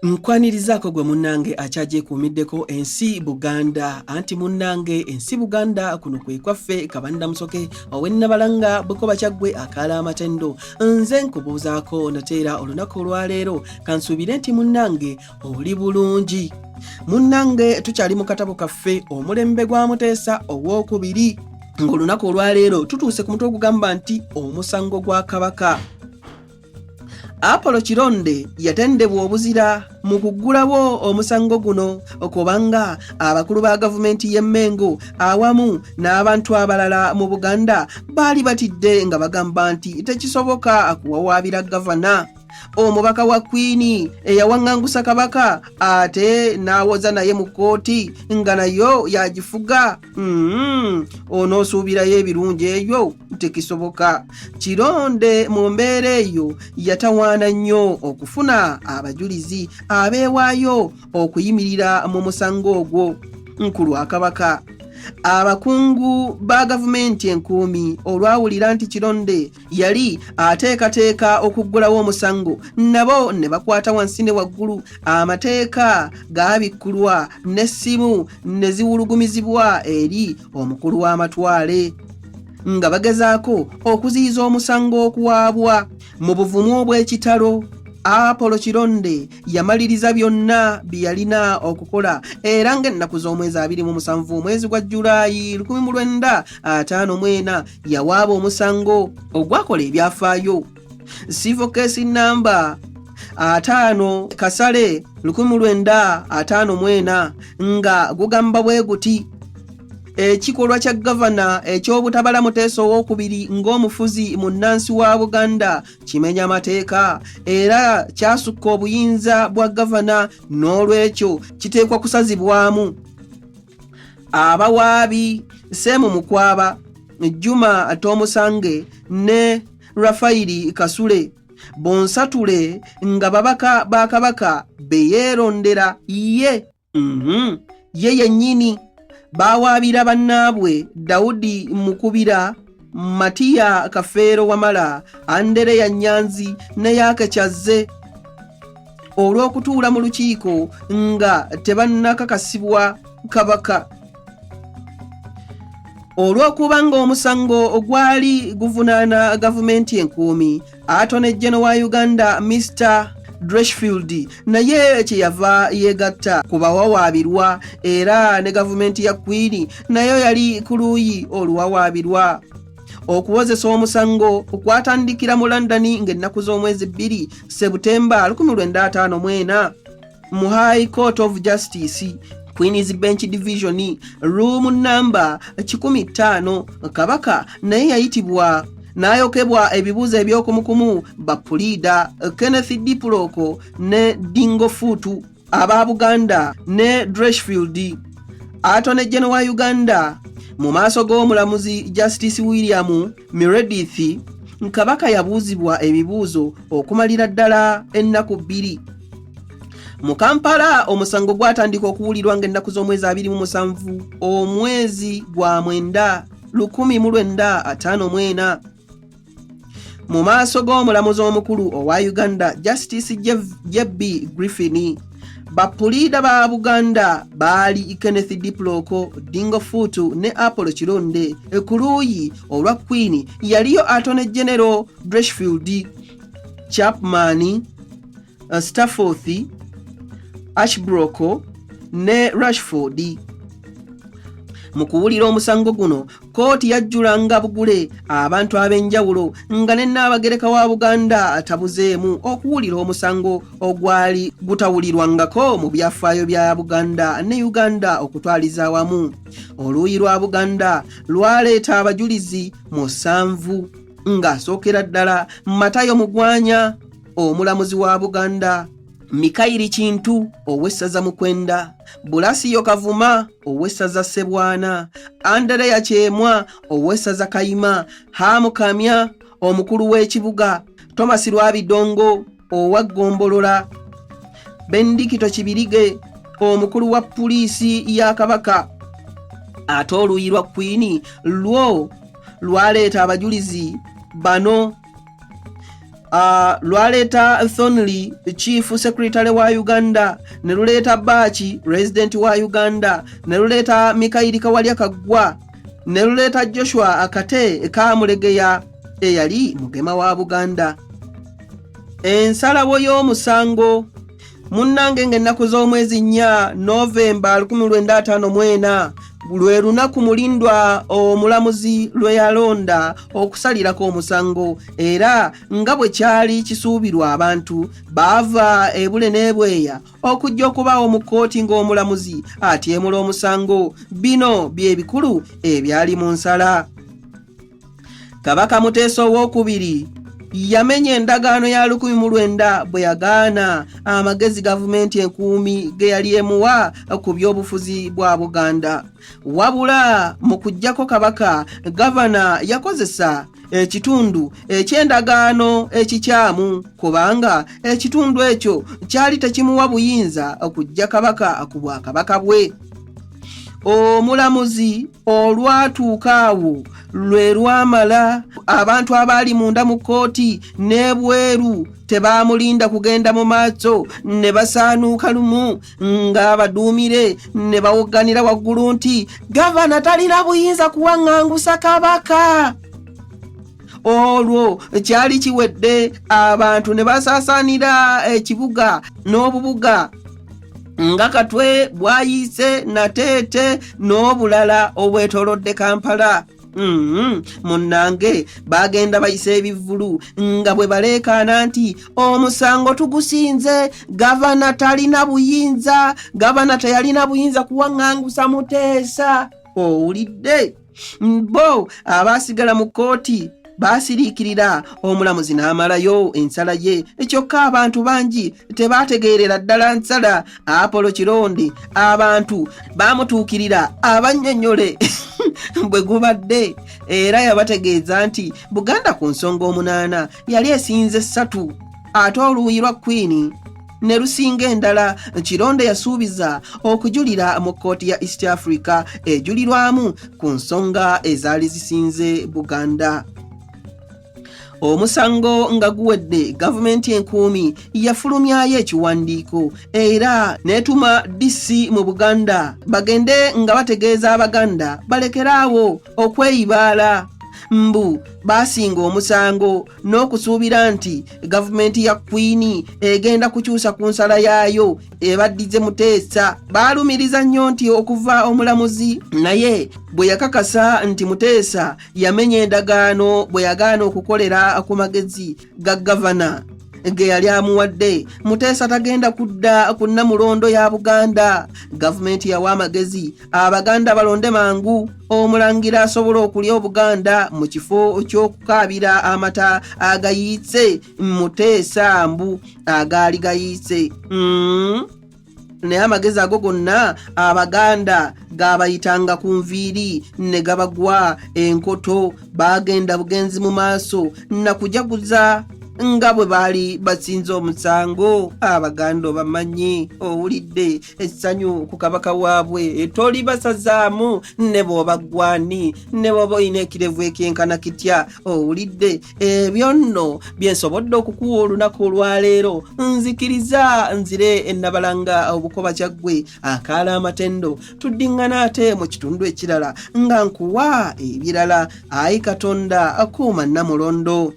Nkwanirizaako gwe munnange akyagyeekuumiddeko ensi Buganda anti munnange ensi Buganda kuno kwe kwaffe Kabanda Musoke ow'ennabalanga Bukoba Kyaggwe akaala amatendo nze nkubuuzaako nateera olunaku olwaleero kansuubire nti munnange oli bulungi. Munnange tukyali mu katabo kaffe omulembe gwa Muteesa ow'okubiri ng'olunaku olwaleero tutuuse ku mutwe ogugamba nti omusango gwa Kabaka. Apollo Kironde yatendebwa obuzira mu kuggulawo omusango guno okubanga abakulu ba gavumenti y'e Mengo awamu n'abantu abalala mu Buganda baali batidde nga bagamba nti tekisoboka kuwawaabira gavana. Omubaka wa Queen eyawaŋŋangusa Kabaka ate n'awoza naye mu kkooti nga nayo yagifuga. Onoosuubirayo ebirungi ebyo tekisoboka. Kironde mu mbeera eyo yatawaana nnyo okufuna abajulizi abeewaayo okuyimirira mu musango ogwo ku lwa Kabaka. Abakungu ba gavumenti enkuumi olwawulira nti Kironde yali ateekateeka okuggulawo omusango nabo ne bakwata wansi ne waggulu amateeka gaabikkulwa n'essimu ne ziwulugumizibwa eri omukulu w'amatwale nga bagezaako okuziyiza omusango okuwaabwa. Mu buvumu obw'ekitalo Apollo Kironde yamaliriza byonna bye yalina okukola era ng'ennaku z'omwezi 27 omwezi gwa Julayi 1954 yawaaba omusango ogwakola ebyafaayo. Civil case number 5 Kasale 1954 nga gugamba bwe guti: ekikolwa kya gavana eky'obutabala Muteesa owookubiri ng'omufuzi mu nnansi wa Buganda kimenya amateeka era kyasukka obuyinza bwa gavana n'olwekyo kiteekwa kusazibwamu. Abawaabi Semu Mukwaba, Juma Tomusange ne Rafaeli Kasule bonsatule nga babaka ba Kabaka beyeerondera ye yennyini bawaabira bannaabwe Daudi Mukubira, Matiya Kafeero Wamala, Andereya Nyanzi ne Yaake Kyazze olw'okutuula mu lukiiko nga tebannakakasibwa Kabaka. Olw'okuba ng'omusango ogwali guvunaana gavumenti enkuumi, Attorney General wa Uganda Mr. Dreshfield naye kyeyava yeegatta ku bawawaabirwa era ne gavumenti ya Queen nayo yali ku luuyi oluwawaabirwa. Okuwozesa omusango kwatandikira mu London ng'ennaku z'omwezi 2 September 1954 mu High Court of Justice Queen's Bench Division room number 15. Kabaka naye yayitibwa n'ayokebwa ebibuuzo eby'okumukumu Bapulida, Kenneth Diploko ne Dingo Futu aba Buganda ne Dreshfield. Attorney General wa Uganda mu maaso g'omulamuzi Justice William Meredith, Kabaka yabuuzibwa ebibuuzo okumalira ddala ennaku 2. Mu Kampala omusango gwatandika okuwulirwa ng'ennaku z'omwezi 27 omwezi gwa mwenda 1954 mu maaso g'omulamuzi omukulu owa Uganda Justice J.B. Griffin. Bapulida ba Buganda baali Kenneth Diploko, Dingo Futu ne Apollo Kironde. Ku luuyi olwa Queen yaliyo Attorney General Dreshfield, Chapman, Stafford, Ashbrook ne Rashford. Mu kuwulira omusango guno kooti yajjulanga bugule abantu ab'enjawulo nga ne Nnaabagereka wa Buganda atabuzeemu okuwulira omusango ogwali gutawulirwangako mu byafaayo bya Buganda ne Uganda okutwaliza awamu. Oluuyi lwa Buganda lwaleeta abajulizi 7 ng'asookera ddala Matayo Mugwanya omulamuzi wa Buganda, Mikairi Kintu ow'essaza Mukwenda, Bulasiyo Kavuma ow'essaza Ssebwana, Andereya Kyemwa ow'essaza Kayima, Hamu Kamya omukulu w'ekibuga, Thomas Lwabidongo owa Ggombolola, Bendikito Kibirige omukulu wa puliisi ya Kabaka. Ate oluuyi lwa Queen lwo lwaleeta abajulizi bano: lwaleeta Thornley Chief Secretary wa Uganda, ne luleeta Bachi Resident wa Uganda, ne luleeta Mikaili Kawalya Kaggwa, ne luleeta Joshua Akate Kamulegeya eyali mugema wa Buganda. Ensalawo y'omusango. Munnange ng'ennaku z'omwezi 4 Novemba 1954 lwe lunaku mulindwa omulamuzi lwe yalonda okusalirako omusango, era nga bwe kyali kisuubirwa abantu baava ebule n'ebweya okujja okubaawo mu kkooti ng'omulamuzi atyemula omusango. Bino bye bikulu ebyali mu nsala. Kabaka Muteesa II yamenya endagaano ya 1900 bwe yagaana amagezi gavumenti enkuumi ge yali emuwa ku by'obufuzi bwa Buganda. Wabula mu kujjako kabaka, gavana yakozesa ekitundu eky'endagaano ekikyamu, kubanga ekitundu ekyo kyali tekimuwa buyinza okujja kabaka ku bwakabaka bwe. Omulamuzi olwatuuka awo lwe lwamala, abantu abaali munda mu kkooti n'ebweru tebaamulinda kugenda mu maaso, ne basaanuuka lumu ng'abaduumire ne bawogganira waggulu nti gavana talina buyinza kuwaŋŋangusa kabaka. Olwo kyali kiwedde, abantu ne basaasaanira ekibuga n'obubuga nga Katwe, Bwayiise, Nateete n'obulala obwetoolodde Kampala. Munnange bagenda bayisa ebivvulu nga bwe baleekaana nti omusango tugusinze, gavana talina buyinza, gavana teyalina buyinza kuwaŋŋangusa Muteesa. Owulidde? Bo abaasigala mu kkooti baasiriikirira, omulamuzi n'amalayo ensala ye. Kyokka abantu bangi tebaategeerera ddala nsala. Apollo Kironde abantu baamutuukirira abannyonnyole bwe gubadde, era yabategeeza nti Buganda ku nsonga 8 yali esinze 3 ate oluuyi lwa Queen ne lusinga endala. Kironde yasuubiza okujulira mu kkooti ya East Africa ejulirwamu ku nsonga ezaali zisinze Buganda. Omusango nga guwedde, gavumenti enkuumi yafulumyayo ekiwandiiko era netuma DC mu Buganda bagende nga bategeeza Abaganda balekeraawo okweyibaala. Mbu baasinga omusango n'okusuubira nti gavumenti ya Queen egenda kukyusa ku nsala yaayo ebaddize Muteesa. Baalumiriza nnyo nti okuva omulamuzi naye bwe yakakasa nti Muteesa yamenya endagaano bwe yagaana okukolera ku magezi ga gavana ge yali amuwadde, Muteesa tagenda kudda ku Nnamulondo ya Buganda. Gavumenti yawa amagezi Abaganda balonde mangu omulangira asobola okulya Obuganda mu kifo ky'okukaabira amata agayiise Muteesa mbu agaali gayiise. Naye amagezi ago gonna Abaganda gabayitanga ku nviiri ne gabagwa enkoto. Bagenda bugenzi mu maaso na kujaguza nga bwe baali basinze omusango. Abaganda bamanyi, owulidde, essanyu ku kabaka waabwe toli basazaamu ne bw'oba ggwani ne bw'oba olina ekirevu ekyenkana kitya. Owulidde, ebyo nno bye nsobodde okukuwa olunaku olwaleero. Nzikiriza nzire ennabalanga obukoba kyaggwe akaala amatendo. Tuddiŋŋana ate mu kitundu ekirala nga nkuwa ebirala. Ayi Katonda akuuma Nnamulondo.